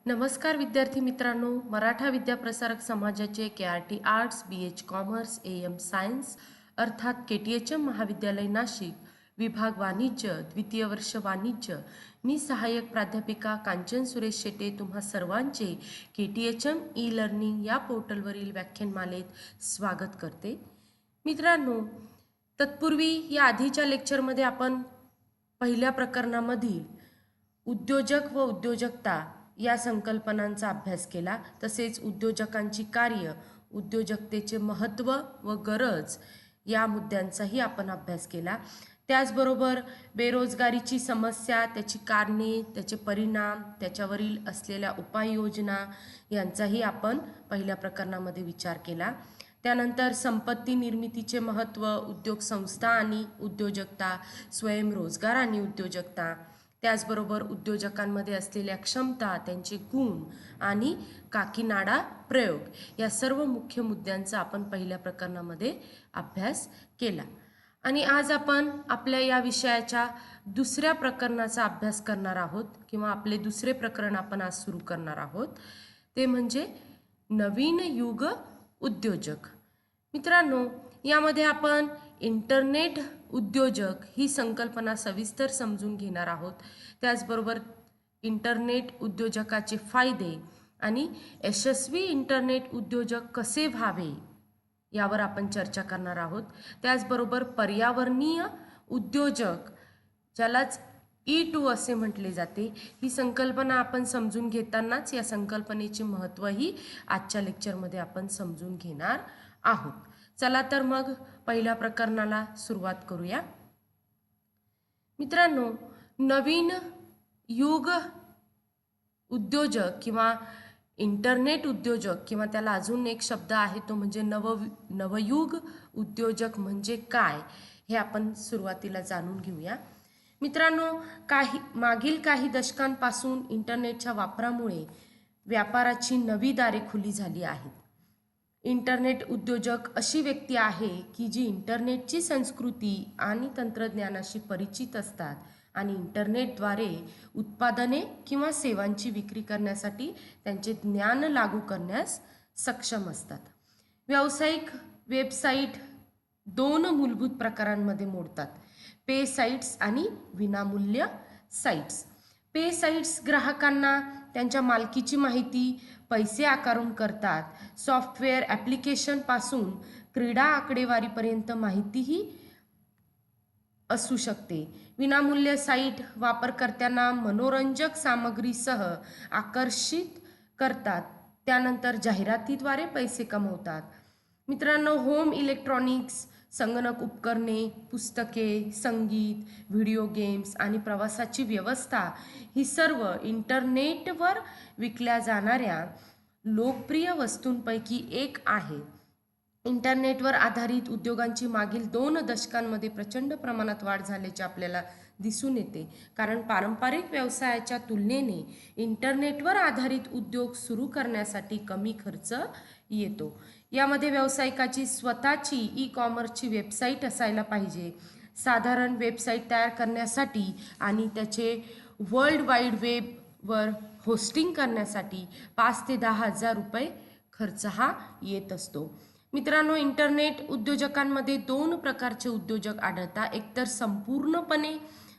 नमस्कार विद्यार्थी मित्रांनो, मराठा विद्याप्रसारक समाजाचे KRT arts, BH commerce, AM science अर्थात KTHM महाविद्यालय नाशिक, विभाग वाणिज्य, द्वितीय वर्ष वाणिज्य. मी सहाय्यक प्राध्यापिका कांचन सुरेश शेटे तुम्हा सर्वांचे KTHM ई लर्निंग या पोर्टलवरील व्याख्यानमालेत स्वागत करते. मित्रांनो, तत्पूर्वी या आधीच्या लेक्चरमध्ये आपण पहिल्या प्रकरणामधील उद्योजक व उद्योजकता या संकल्पनांचा अभ्यास केला. तसेच उद्योजकांची कार्य, उद्योजकतेचे महत्त्व व गरज या मुद्द्यांचाही आपण अभ्यास केला. त्याचबरोबर बेरोजगारीची समस्या, त्याची कारणे, त्याचे परिणाम, त्याच्यावरील असलेल्या उपाययोजना यांचाही आपण पहिल्या प्रकरणामध्ये विचार केला. त्यानंतर संपत्ती निर्मितीचे महत्त्व, उद्योग संस्था आणि उद्योजकता, स्वयंरोजगार आणि उद्योजकता, त्याचबरोबर उद्योजकांमध्ये असलेल्या क्षमता, त्यांचे गुण आणि काकीनाडा प्रयोग या सर्व मुख्य मुद्द्यांचा आपण पहिल्या प्रकरणामध्ये अभ्यास केला. आणि आज आपण आपल्या या विषयाच्या दुसऱ्या प्रकरणाचा अभ्यास करणार आहोत किंवा आपले दुसरे प्रकरण आपण आज सुरू करणार आहोत. ते म्हणजे नवीन युग उद्योजक. मित्रांनो, यामध्ये आपण इंटरनेट उद्योजक ही संकल्पना सविस्तर समजून घेणार आहोत. त्याचबरोबर इंटरनेट उद्योजकाचे फायदे आणि यशस्वी इंटरनेट उद्योजक कसे व्हावे यावर आपण चर्चा करणार आहोत. त्याचबरोबर पर्यावरणीय उद्योजक, ज्यालाच E2 असे म्हटले जाते, ही संकल्पना आपण समजून घेतानाच या संकल्पनेचे महत्त्वही आजच्या लेक्चरमध्ये आपण समजून घेणार आहोत. चला तर मग पहिल्या प्रकरणाला सुरुवात करूया. मित्रांनो, नवीन युग उद्योजक किंवा इंटरनेट उद्योजक किंवा त्याला अजून एक शब्द आहे तो म्हणजे नवयुग उद्योजक म्हणजे काय हे आपण सुरुवातीला जाणून घेऊया. मित्रांनो, मागील काही दशकांपासून इंटरनेटच्या वापरामुळे व्यापाराची नवी दारे खुली झाली आहेत. इंटरनेट उद्योजक अशी व्यक्ती आहे की जी इंटरनेटची संस्कृती आणि तंत्रज्ञानाशी परिचित असतात आणि इंटरनेटद्वारे उत्पादने किंवा सेवांची विक्री करण्यासाठी त्यांचे ज्ञान लागू करण्यास सक्षम असतात. व्यावसायिक वेबसाईट दोन मूलभूत प्रकारांमध्ये मोडतात: पे साइट्स आणि विनामूल्य साइट्स. पे साइट्स ग्राहकांना त्यांच्या मालकीची माहिती पैसे आकारून करतात. सॉफ्टवेअर ॲप्लिकेशनपासून क्रीडा आकडेवारीपर्यंत माहितीही असू शकते. विनामूल्य साईट वापरकर्त्यांना मनोरंजक सामग्रीसह आकर्षित करतात, त्यानंतर जाहिरातीद्वारे पैसे कमवतात. मित्रांनो, होम इलेक्ट्रॉनिक्स, संगणक उपकरणे, पुस्तके, संगीत, व्हिडिओ गेम्स आणि प्रवासाची व्यवस्था ही सर्व इंटरनेटवर विकल्या जाणाऱ्या लोकप्रिय वस्तूंपैकी एक आहे. इंटरनेटवर आधारित उद्योगांची मागील 2 दशकांमध्ये प्रचंड प्रमाणात वाढ झाल्याचे आपल्याला दिसून येते, कारण पारंपरिक व्यवसायाच्या तुलनेने इंटरनेटवर आधारित उद्योग सुरू करण्यासाठी कमी खर्च येतो. यामध्ये व्यावसायिकाची स्वतःची ई-कॉमर्सची वेबसाईट असायला पाहिजे. साधारण वेबसाईट तयार करण्यासाठी आणि त्याचे वर्ल्ड वाईड वेबवर होस्टिंग करण्यासाठी 5 ते 10 हजार रुपये खर्च हा येत असतो. मित्रांनो, इंटरनेट उद्योजकांमध्ये 2 प्रकारचे उद्योजक आढळतात. एकतर संपूर्णपणे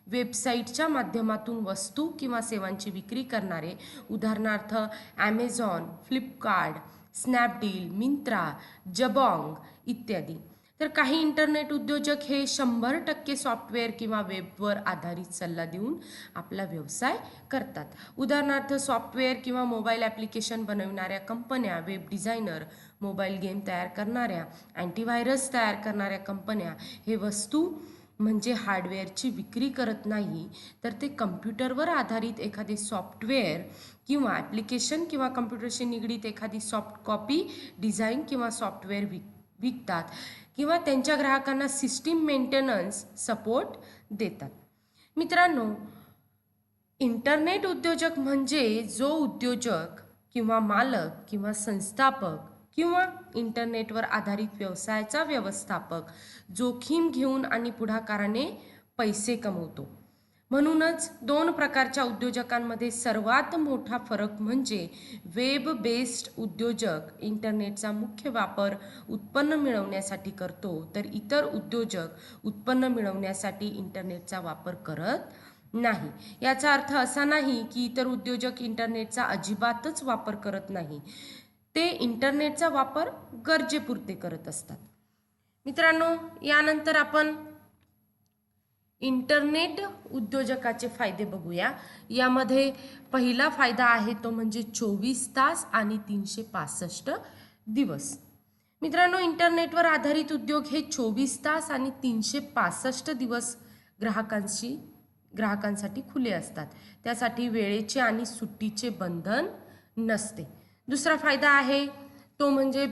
वेबसाईटच्या माध्यमातून वस्तू किंवा सेवांची विक्री करणारे, उदाहरणार्थ ॲमेझॉन, फ्लिपकार्ट, स्नॅपडील, मिंत्रा, जबॉंग इत्यादी. तर काही इंटरनेट उद्योजक हे 100% सॉफ्टवेअर किंवा वेबवर आधारित सल्ला देऊन आपला व्यवसाय करतात. उदाहरणार्थ सॉफ्टवेअर किंवा मोबाईल ॲप्लिकेशन बनवणाऱ्या कंपन्या, वेब डिझायनर, मोबाईल गेम तयार करणाऱ्या, अँटीव्हायरस तयार करणाऱ्या कंपन्या हे वस्तू म्हणजे हार्डवेअरची विक्री करत नाही, तर ते कम्प्युटरवर आधारित एखादे सॉफ्टवेअर किंवा ॲप्लिकेशन किंवा कम्प्युटरशी निगडीत एखादी सॉफ्ट कॉपी डिझाईन किंवा सॉफ्टवेअर विकतात किंवा त्यांच्या ग्राहकांना सिस्टीम मेंटेनन्स सपोर्ट देतात. मित्रांनो, इंटरनेट उद्योजक म्हणजे जो उद्योजक किंवा मालक किंवा संस्थापक किंवा इंटरनेटवर आधारित व्यवसायाचा व्यवस्थापक जोखीम घेऊन आणि पुढाकाराने पैसे कमवतो. म्हणूनच दोन प्रकारच्या उद्योजकांमध्ये सर्वात मोठा फरक म्हणजे वेब बेस्ड उद्योजक इंटरनेटचा मुख्य वापर उत्पन्न मिळवण्यासाठी करतो, तर इतर उद्योजक उत्पन्न मिळवण्यासाठी इंटरनेटचा वापर करत नाही. याचा अर्थ असा नाही की इतर उद्योजक इंटरनेटचा अजिबातच वापर करत नाही, ते इंटरनेटचा वापर गरजेपुरते करत असतात. मित्रांनो, यानंतर आपण इंटरनेट उद्योजकाचे फायदे बघूया. यामध्ये पहिला फायदा आहे तो म्हणजे 24 तास आणि 365 दिवस. मित्रांनो, इंटरनेटवर आधारित उद्योग हे 24 तास आणि 365 दिवस ग्राहकांसाठी खुले असतात. त्यासाठी वेळेचे आणि सुट्टीचे बंधन नसते. दुसरा फायदा आहे तो म्हणजे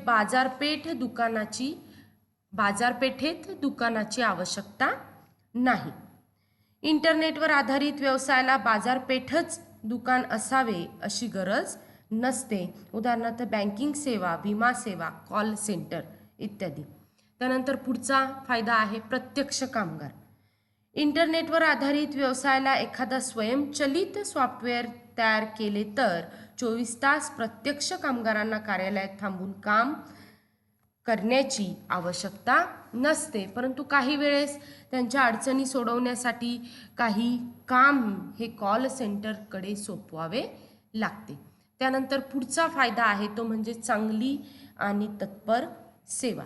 बाजारपेठेत दुकानाची आवश्यकता नाही. इंटरनेटवर आधारित व्यवसायाला बाजारपेठच दुकान असावे अशी गरज नसते. उदाहरणार्थ बँकिंग सेवा, विमा सेवा, कॉल सेंटर इत्यादी. त्यानंतर पुढचा फायदा आहे प्रत्यक्ष कामगार. इंटरनेटवर आधारित व्यवसायाला एखादा स्वयंचलित सॉफ्टवेअर तयार केले तर 24 तास प्रत्यक्ष कामगारांना कार्यालयात थांबून काम करण्याची आवश्यकता नसते, परंतु काही वेळेस त्यांच्या अडचणी सोडवण्यासाठी काही काम हे कॉल सेंटरकडे सोपवावे लागते. त्यानंतर पुढचा फायदा आहे तो म्हणजे चांगली आणि तत्पर सेवा.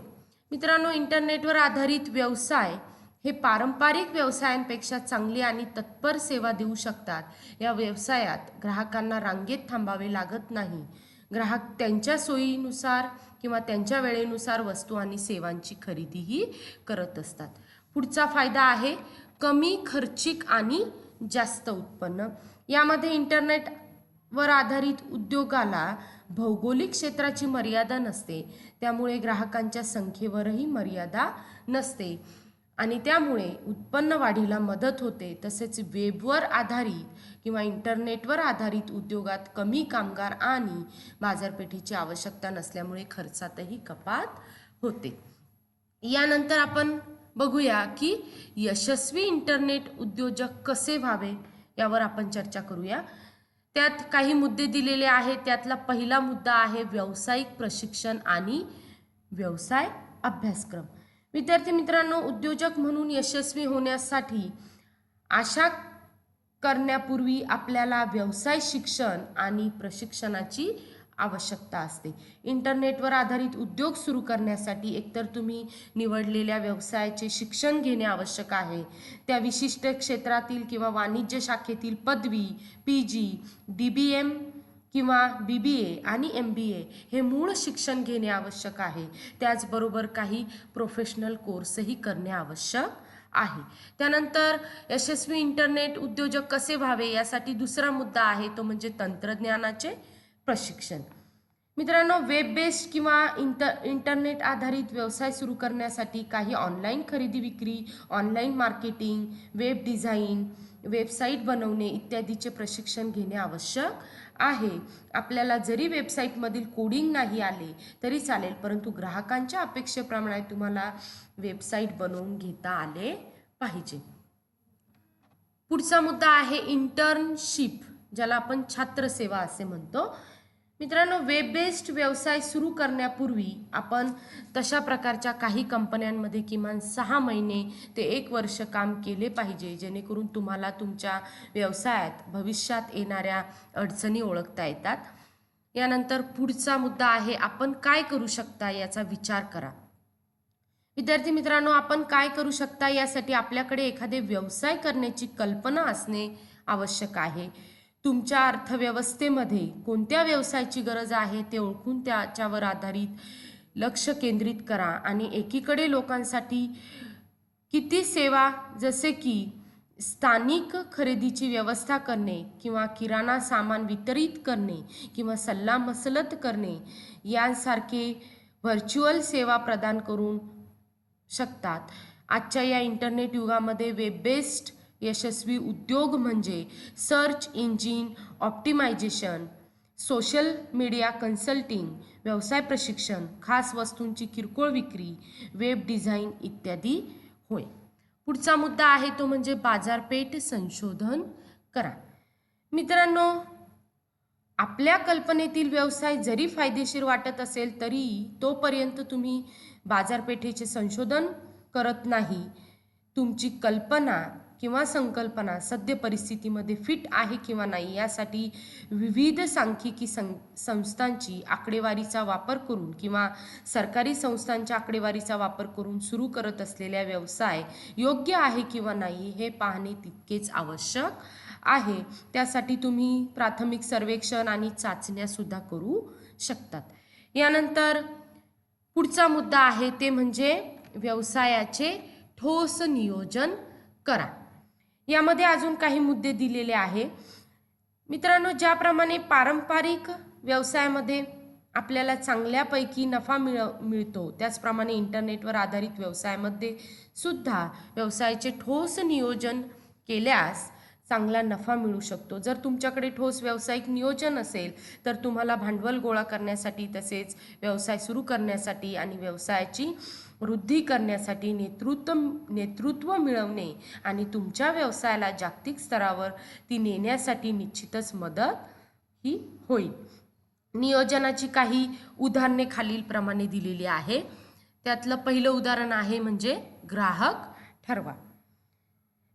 मित्रांनो, इंटरनेटवर आधारित व्यवसाय हे पारंपरिक व्यवसायांपेक्षा चांगली आणि तत्पर सेवा देऊ शकतात. या व्यवसायात ग्राहकांना रांगेत थांबावे लागत नाही. ग्राहक त्यांच्या सोयीनुसार किंवा त्यांच्या वेळेनुसार वस्तू आणि सेवांची खरेदीही करत असतात. पुढचा फायदा आहे कमी खर्चिक आणि जास्त उत्पन्न. यामध्ये इंटरनेटवर आधारित उद्योगाला भौगोलिक क्षेत्राची मर्यादा नसते, त्यामुळे ग्राहकांच्या संख्येवरही मर्यादा नसते आणि त्यामुळे उत्पन्न वाढीला मदत होते. तसेच वेबवर आधारित किंवा इंटरनेटवर आधारित उद्योगात कमी कामगार आणि बाजारपेठेची आवश्यकता नसल्यामुळे खर्चातही कपात होते. यानंतर आपण बघूया की यशस्वी इंटरनेट उद्योजक कसे व्हावे यावर आपण चर्चा करूया. त्यात काही मुद्दे दिलेले आहेत. त्यातला पहिला मुद्दा आहे व्यावसायिक प्रशिक्षण आणि व्यवसाय अभ्यासक्रम. विद्यार्थी मित्रांनो, उद्योजक म्हणून यशस्वी होण्यासाठी आशा करण्यापूर्वी आपल्याला व्यवसाय शिक्षण आणि प्रशिक्षणाची आवश्यकता असते. इंटरनेटवर आधारित उद्योग सुरू करण्यासाठी एकतर तुम्ही निवडलेल्या व्यवसायाचे शिक्षण घेणे आवश्यक आहे. त्या विशिष्ट क्षेत्रातील किंवा वाणिज्य शाखेतील पदवी, PG, DBM किंवा BBA आणि MBA हे मूळ शिक्षण घेणे आवश्यक आहे. त्याचबरोबर काही प्रोफेशनल कोर्सही करणे आवश्यक आहे. त्यानंतर यशस्वी इंटरनेट उद्योजक कसे व्हावे यासाठी दुसरा मुद्दा आहे तो म्हणजे तंत्रज्ञानाचे प्रशिक्षण. मित्रांनो, वेब बेस्ड किंवा इंटरनेट आधारित व्यवसाय सुरू करण्यासाठी काही ऑनलाईन खरेदी विक्री, online marketing, web design, website बनवणे इत्यादीचे प्रशिक्षण घेणे आवश्यक आहे. आपल्याला जरी वेबसाईटमधील कोडिंग नाही आले तरी चालेल, परंतु ग्राहकांच्या अपेक्षेप्रमाणे तुम्हाला वेबसाईट बनवून घेता आले पाहिजे. पुढचा मुद्दा आहे इंटर्नशिप, ज्याला आपण छात्रसेवा असे म्हणतो. मित्रांनो, वेब बेस्ड व्यवसाय सुरू करण्यापूर्वी आपण तशा प्रकारच्या काही कंपन्यांमध्ये किमान 6 महिने ते 1 वर्ष काम केले पाहिजे, जेणेकरून तुम्हाला तुमच्या व्यवसायात भविष्यात येणाऱ्या अडचणी ओळखता येतात. यानंतर पुढचा मुद्दा आहे आपण काय करू शकता याचा विचार करा. विद्यार्थी मित्रांनो, आपण काय करू शकता यासाठी आपल्याकडे एखादे व्यवसाय करण्याची कल्पना असणे आवश्यक आहे. तुमच्या अर्थव्यवस्थेमध्ये कोणत्या व्यवसायाची गरज आहे ते ओळखून त्याच्यावर आधारित लक्ष केंद्रित करा आणि एकीकडे लोकांसाठी किती सेवा जसे की स्थानिक खरेदीची व्यवस्था करणे किंवा किराणा सामान वितरित करणे किंवा सल्लामसलत करणे यांसारखे व्हर्च्युअल सेवा प्रदान करू शकतात. आजच्या या इंटरनेट युगामध्ये वेब बेस्ड यशस्वी उद्योग म्हणजे search engine optimisation, social media consulting, व्यवसाय प्रशिक्षण, खास वस्तूंची किरकोळ विक्री, वेब डिझाईन इत्यादी होय. पुढचा मुद्दा आहे तो म्हणजे बाजारपेठ संशोधन करा. मित्रांनो, आपल्या कल्पनेतील व्यवसाय जरी फायदेशीर वाटत असेल तरी तोपर्यंत तुम्ही बाजारपेठेचे संशोधन करत नाही. तुमची कल्पना किंवा संकल्पना सद्य परिस्थितीमध्ये फिट आहे किंवा नाही यासाठी विविध सांख्यिकी संस्थांची आकडेवारीचा वापर करून किंवा सरकारी संस्थांच्या आकडेवारीचा वापर करून सुरू करत असलेल्या व्यवसाय योग्य आहे किंवा नाही हे पाहणे तितकेच आवश्यक आहे. त्यासाठी तुम्ही प्राथमिक सर्वेक्षण आणि चाचण्या सुद्धा करू शकतात. यानंतर पुढचा मुद्दा आहे ते म्हणजे व्यवसायाचे ठोस नियोजन करा. यामध्ये अजून काही मुद्दे दिलेले आहे. मित्रांनो, ज्याप्रमाणे पारंपरिक व्यवसायामध्ये आपल्याला चांगल्यापैकी नफा मिळतो त्याचप्रमाणे इंटरनेटवर आधारित व्यवसायामध्ये सुद्धा व्यवसायाचे ठोस नियोजन केल्यास चांगला नफा मिळू शकतो. जर तुमच्याकडे ठोस व्यावसायिक नियोजन असेल तर तुम्हाला भांडवल गोळा करण्यासाठी तसेच व्यवसाय सुरू करण्यासाठी आणि व्यवसायाची वृद्धी करण्यासाठी नेतृत्व मिळवणे आणि तुमच्या व्यवसायाला जागतिक स्तरावर ती नेण्यासाठी निश्चितच मदत ही होईल. नियोजनाची काही उदाहरणे खालीलप्रमाणे दिलेली आहे. त्यातलं पहिलं उदाहरण आहे म्हणजे ग्राहक ठरवा.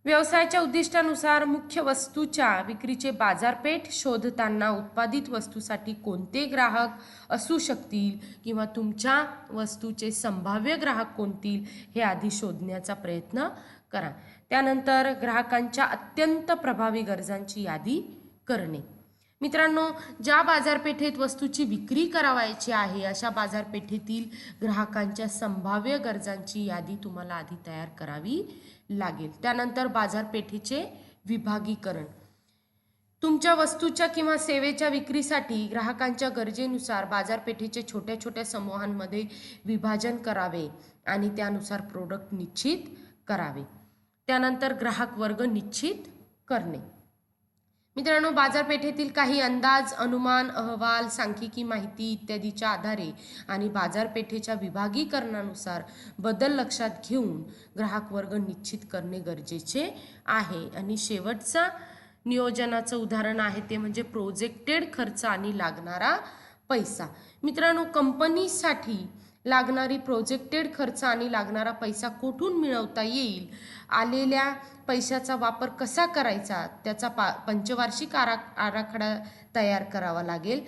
व्यवसायाच्या उद्दिष्टानुसार मुख्य वस्तूच्या विक्रीचे बाजारपेठ शोधताना उत्पादित वस्तूसाठी कोणते ग्राहक असू शकतील किंवा तुमच्या वस्तूचे संभाव्य ग्राहक कोणतील हे आधी शोधण्याचा प्रयत्न करा. त्यानंतर ग्राहकांच्या अत्यंत प्रभावी गरजांची यादी करणे. मित्रांनो, ज्या बाजारपेठेत वस्तूची विक्री करावायची आहे अशा बाजारपेठेतील ग्राहकांच्या संभाव्य गरजांची यादी तुम्हाला आधी तयार करावी लागेल. त्यानंतर बाजारपेठेचे विभागीकरण. तुमच्या वस्तूच्या किंवा सेवेच्या विक्रीसाठी ग्राहकांच्या गरजेनुसार बाजारपेठेचे छोट्या छोट्या समूहांमध्ये विभाजन करावे आणि त्यानुसार प्रोडक्ट निश्चित करावे. त्यानंतर ग्राहक वर्ग निश्चित करणे. मित्रांनो, बाजारपेठेतील काही अंदाज, अनुमान, अहवाल, सांख्यिकी माहिती इत्यादीच्या आधारे आणि बाजारपेठेच्या विभागीकरणानुसार बदल लक्षात घेऊन ग्राहक वर्ग निश्चित करणे गरजेचे आहे. आणि शेवटचा नियोजनाचं उदाहरण आहे ते म्हणजे प्रोजेक्टेड खर्च आणि लागणारा पैसा. मित्रांनो, कंपनीसाठी लागणारी प्रोजेक्टेड खर्च आणि लागणारा पैसा कुठून मिळवता येईल, आलेल्या पैशाचा वापर कसा करायचा त्याचा पंचवार्षिक आराखडा तयार करावा लागेल.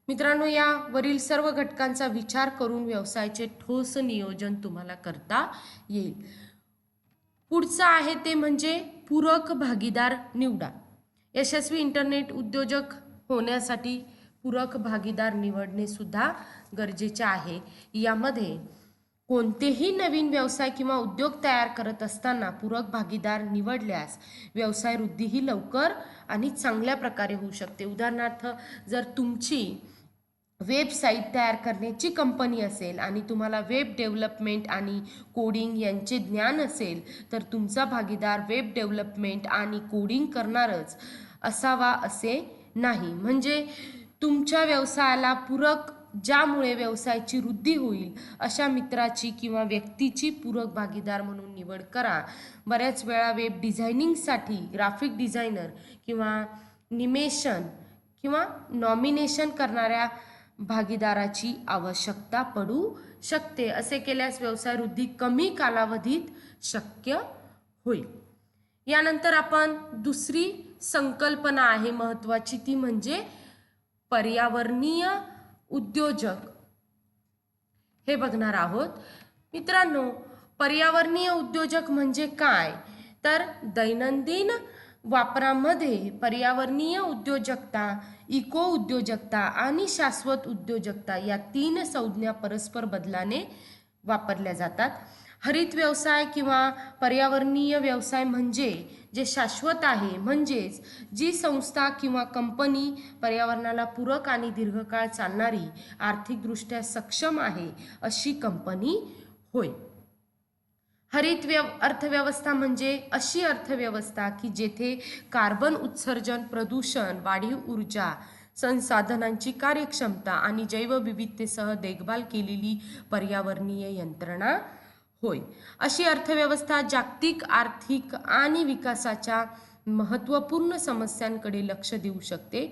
मित्रांनो, यावरील सर्व घटकांचा विचार करून व्यवसायाचे ठोस नियोजन तुम्हाला करता येईल. पुढचं आहे ते म्हणजे पूरक भागीदार निवडा. यशस्वी इंटरनेट उद्योजक होण्यासाठी पूरक भागीदार निवडणे सुद्धा गरजेचे आहे. यामध्ये कोणतेही नवीन व्यवसाय किंवा उद्योग तयार करत असताना पूरक भागीदार निवडल्यास व्यवसाय वृद्धी ही लवकर आणि चांगल्या प्रकारे होऊ शकते. उदाहरणार्थ, जर तुमची वेबसाईट तयार करण्याची कंपनी असेल आणि तुम्हाला वेब डेव्हलपमेंट आणि कोडिंग यांचे ज्ञान असेल तर तुमचा भागीदार वेब डेव्हलपमेंट आणि कोडिंग करणारच असावा असे नाही. म्हणजे तुमच्या व्यवसायाला पूरक, ज्यामुळे व्यवसायाची वृद्धी होईल अशा मित्राची किंवा व्यक्तीची पूरक भागीदार म्हणून निवड करा. बऱ्याच वेळा वेब डिझायनिंगसाठी ग्राफिक डिझायनर किंवा निमेशन किंवा नॉमिनेशन करणाऱ्या भागीदाराची आवश्यकता पडू शकते. असे केल्यास व्यवसाय वृद्धी कमी कालावधीत शक्य होईल. यानंतर आपण दुसरी संकल्पना आहे महत्त्वाची, ती म्हणजे पर्यावरणीय उद्योजक हे बघणार आहोत. मित्रांनो, पर्यावरणीय उद्योजक म्हणजे काय तर दैनंदिन वापरामध्ये पर्यावरणीय उद्योजकता, इको उद्योजकता आणि शाश्वत उद्योजकता या तीन संज्ञा परस्पर बदलाने वापरल्या जातात. हरित व्यवसाय किंवा पर्यावरणीय व्यवसाय म्हणजे जे शाश्वत आहे, म्हणजेच जी संस्था किंवा कंपनी पर्यावरणाला पूरक आणि दीर्घकाळ चालणारी, आर्थिकदृष्ट्या सक्षम आहे अशी कंपनी होय. हरित अर्थव्यवस्था म्हणजे अशी अर्थव्यवस्था की जेथे कार्बन उत्सर्जन, प्रदूषण, वाढीव ऊर्जा, संसाधनांची कार्यक्षमता आणि जैवविविधतेसह देखभाल केलेली पर्यावरणीय यंत्रणा होय, अशी अर्थव्यवस्था जागतिक आर्थिक आणि विकासाच्या महत्त्वपूर्ण समस्यांकडे लक्ष देऊ शकते.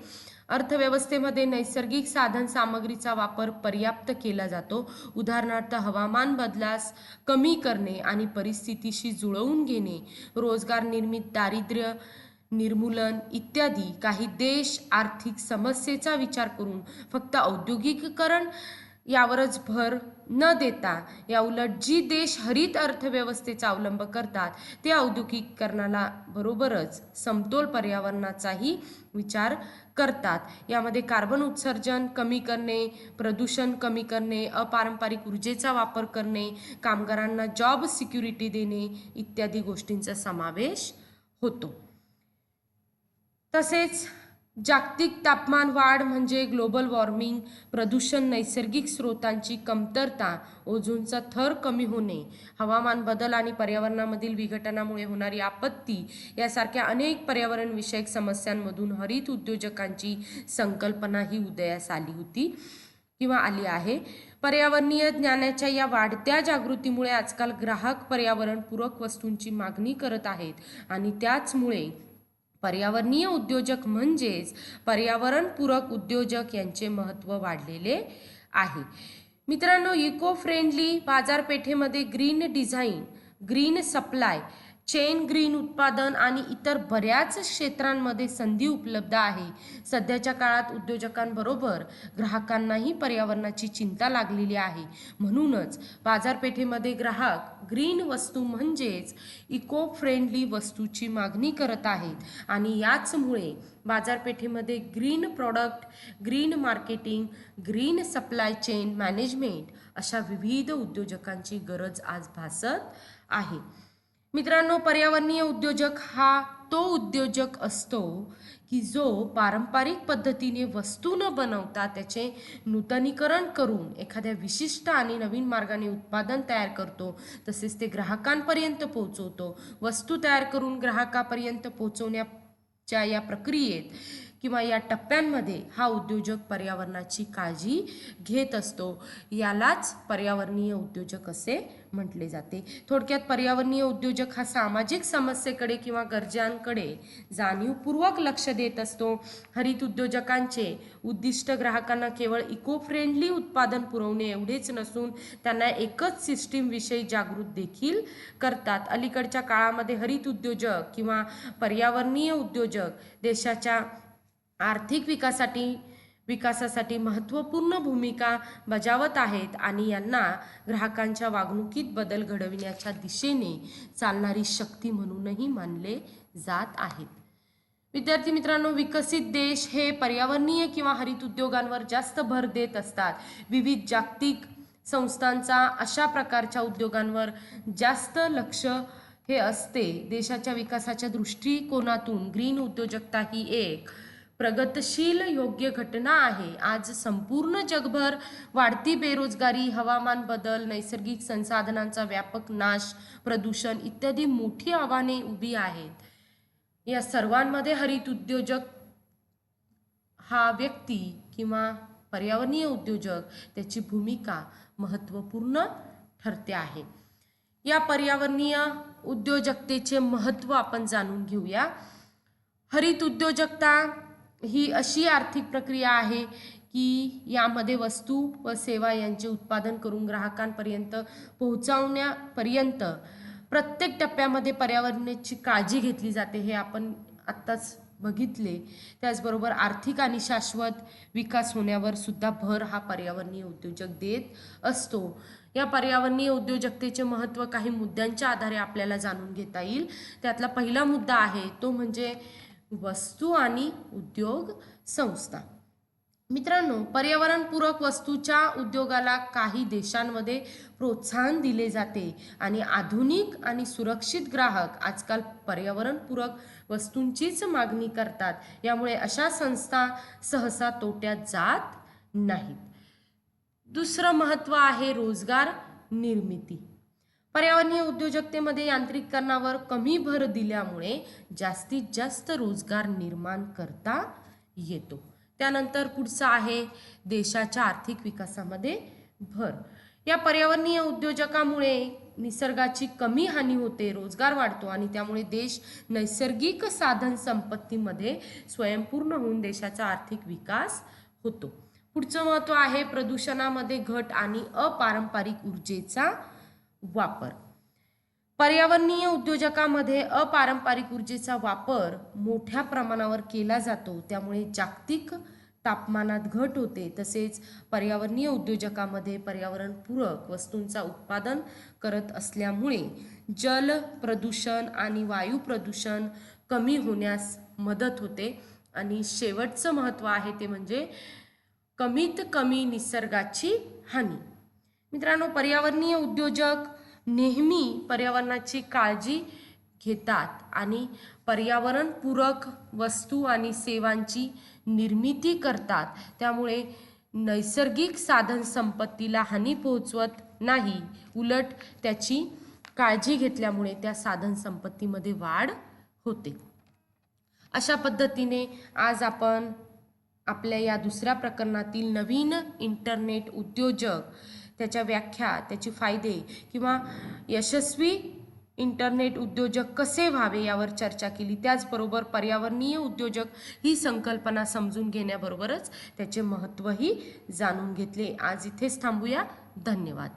अर्थव्यवस्थेमध्ये नैसर्गिक साधन सामग्रीचा वापर पर्याप्त केला जातो. उदाहरणार्थ हवामान बदलास कमी करणे आणि परिस्थितीशी जुळवून घेणे, रोजगार निर्मित दारिद्र्य निर्मूलन इत्यादी. काही देश आर्थिक समस्येचा विचार करून फक्त औद्योगिकीकरण यावरच भर न देता याउलट जी देश हरित अर्थव्यवस्थेचा अवलंब करतात ते औद्योगिकीकरणाला बरोबरच समतोल पर्यावरणाचाही विचार करतात. यामध्ये कार्बन उत्सर्जन कमी करणे, प्रदूषण कमी करणे, अपारंपरिक ऊर्जेचा वापर करणे, कामगारांना जॉब सिक्युरिटी देणे इत्यादी गोष्टींचा समावेश होतो. तसेच जागतिक तापमान वाढ म्हणजे ग्लोबल वॉर्मिंग, प्रदूषण, नैसर्गिक स्रोतांची कमतरता, ओझोनचा थर कमी होणे, हवामान बदल आणि पर्यावरणामधील विघटनामुळे होणारी आपत्ती यासारख्या अनेक पर्यावरणविषयक समस्यांमधून हरित उद्योजकांची संकल्पना ही उदयास आली होती किंवा आली आहे. पर्यावरणीय ज्ञानाच्या या वाढत्या जागृतीमुळे आजकाल ग्राहक पर्यावरणपूरक वस्तूंची मागणी करत आहेत आणि त्याचमुळे पर्यावरणीय उद्योजक म्हणजेच पर्यावरणपूरक उद्योजक यांचे महत्त्व वाढलेले आहे. मित्रांनो, इको फ्रेंडली बाजारपेठेमध्ये green design, green supply chain, green उत्पादन आणि इतर बऱ्याच क्षेत्रांमध्ये संधी उपलब्ध आहे. सध्याच्या काळात उद्योजकांबरोबर ग्राहकांनाही पर्यावरणाची चिंता लागलेली आहे. म्हणूनच बाजारपेठेमध्ये ग्राहक ग्रीन वस्तू म्हणजेच इको फ्रेंडली वस्तूची मागणी करत आहेत आणि याचमुळे बाजारपेठेमध्ये green product, green marketing, green supply chain management अशा विविध उद्योजकांची गरज आज भासत आहे. मित्रांनो, पर्यावरणीय उद्योजक हा तो उद्योजक असतो की जो पारंपरिक पद्धतीने वस्तू न बनवता त्याचे नूतनीकरण करून एखाद्या विशिष्ट आणि नवीन मार्गाने उत्पादन तयार करतो, तसेच ते ग्राहकांपर्यंत पोहोचवतो. वस्तू तयार करून ग्राहकापर्यंत पोहोचवण्याच्या या प्रक्रियेत किंवा या टप्प्यांमध्ये हा उद्योजक पर्यावरणाची काळजी घेत असतो. यालाच पर्यावरणीय उद्योजक असे म्हटले जाते. थोडक्यात पर्यावरणीय उद्योजक हा सामाजिक समस्येकडे किंवा गरजांकडे जाणीवपूर्वक लक्ष देत असतो. हरित उद्योजकांचे उद्दिष्ट ग्राहकांना केवळ इको फ्रेंडली उत्पादन पुरवणे एवढेच नसून त्यांना एकच सिस्टीमविषयी जागृत देखील करतात. अलीकडच्या काळामध्ये हरित उद्योजक किंवा पर्यावरणीय उद्योजक देशाच्या आर्थिक विकासासाठी महत्त्वपूर्ण भूमिका बजावत आहेत आणि यांना ग्राहकांच्या वागणुकीत बदल घडविण्याच्या दिशेने चालणारी शक्ती म्हणूनही मानले जात आहेत. विद्यार्थी मित्रांनो, विकसित देश हे पर्यावरणीय किंवा हरित उद्योगांवर जास्त भर देत असतात. विविध जागतिक संस्थांचा अशा प्रकारच्या उद्योगांवर जास्त लक्ष हे असते. देशाच्या विकासाच्या दृष्टिकोनातून ग्रीन उद्योजकता ही एक प्रगतशील योग्य घटना आहे. आज संपूर्ण जगभर वाढती बेरोजगारी, हवामान बदल, नैसर्गिक संसाधनांचा व्यापक नाश, प्रदूषण इत्यादी मोठी आव्हाने उभी आहेत. या सर्वांमध्ये हरित उद्योजक हा व्यक्ती किंवा पर्यावरणीय उद्योजक त्याची भूमिका महत्त्वपूर्ण ठरते आहे. या पर्यावरणीय उद्योजकतेचे महत्त्व आपण जाणून घेऊया. हरित उद्योजकता ही अशी आर्थिक प्रक्रिया आहे की यामध्ये वस्तू व सेवा यांचे उत्पादन करून ग्राहकांपर्यंत पोहोचवण्यापर्यंत प्रत्येक टप्प्यामध्ये पर्यावरणाची काळजी घेतली जाते. हे आपण आत्ताच बघितले. त्याचबरोबर आर्थिक आणि शाश्वत विकास होण्यावर सुद्धा भर हा पर्यावरणीय उद्योजक देत असतो. या पर्यावरणीय उद्योजकतेचे महत्त्व काही मुद्द्यांच्या आधारे आपल्याला जाणून घेता येईल. त्यातला पहिला मुद्दा आहे तो म्हणजे वस्तू आणि उद्योग संस्था. मित्रांनो, पर्यावरणपूरक वस्तूच्या उद्योगाला काही देशांमध्ये प्रोत्साहन दिले जाते आणि आधुनिक आणि सुरक्षित ग्राहक आजकाल पर्यावरणपूरक वस्तूंचीच मागणी करतात. यामुळे अशा संस्था सहसा तोट्यात जात नाहीत. दुसरं महत्त्व आहे रोजगार निर्मिती. पर्यावरणीय उद्योजकतेमध्ये यांत्रिकीकरणावर कमी भर दिल्यामुळे जास्तीत जास्त रोजगार निर्माण करता येतो. त्यानंतर पुढचं आहे देशाच्या आर्थिक विकासामध्ये भर. या पर्यावरणीय उद्योजकामुळे निसर्गाची कमी हानी होते, रोजगार वाढतो आणि त्यामुळे देश नैसर्गिक साधन संपत्तीमध्ये स्वयंपूर्ण होऊन देशाचा आर्थिक विकास होतो. पुढचं महत्त्व आहे प्रदूषणामध्ये घट आणि अपारंपरिक ऊर्जेचा वापर. पर्यावरणीय उद्योजकामध्ये अपारंपरिक ऊर्जेचा वापर मोठ्या प्रमाणावर केला जातो, त्यामुळे जागतिक तापमानात घट होते. तसेच पर्यावरणीय उद्योजकामध्ये पर्यावरणपूरक वस्तूंचा उत्पादन करत असल्यामुळे जल प्रदूषण आणि वायू प्रदूषण कमी होण्यास मदत होते. आणि शेवटचं महत्त्व आहे ते म्हणजे कमीत कमी निसर्गाची हानी. मित्रांनो, पर्यावरणीय उद्योजक नेहमी पर्यावरणाची काळजी घेतात आणि पर्यावरणपूरक वस्तू आणि सेवांची निर्मिती करतात. त्यामुळे नैसर्गिक साधन संपत्तीला हानी पोहोचवत नाही, उलट त्याची काळजी घेतल्यामुळे त्या साधन संपत्तीमध्ये वाढ होते. अशा पद्धतीने आज आपण आपल्या या दुसऱ्या प्रकरणातील नवीन इंटरनेट उद्योजक, त्याच्या व्याख्या, त्याचे फायदे किंवा यशस्वी इंटरनेट उद्योजक कसे व्हावे यावर चर्चा केली. त्याचबरोबर पर्यावरणीय उद्योजक ही संकल्पना समजून घेण्याबरोबरच त्याचे महत्त्वही जाणून घेतले. आज इथेच थांबूया. धन्यवाद.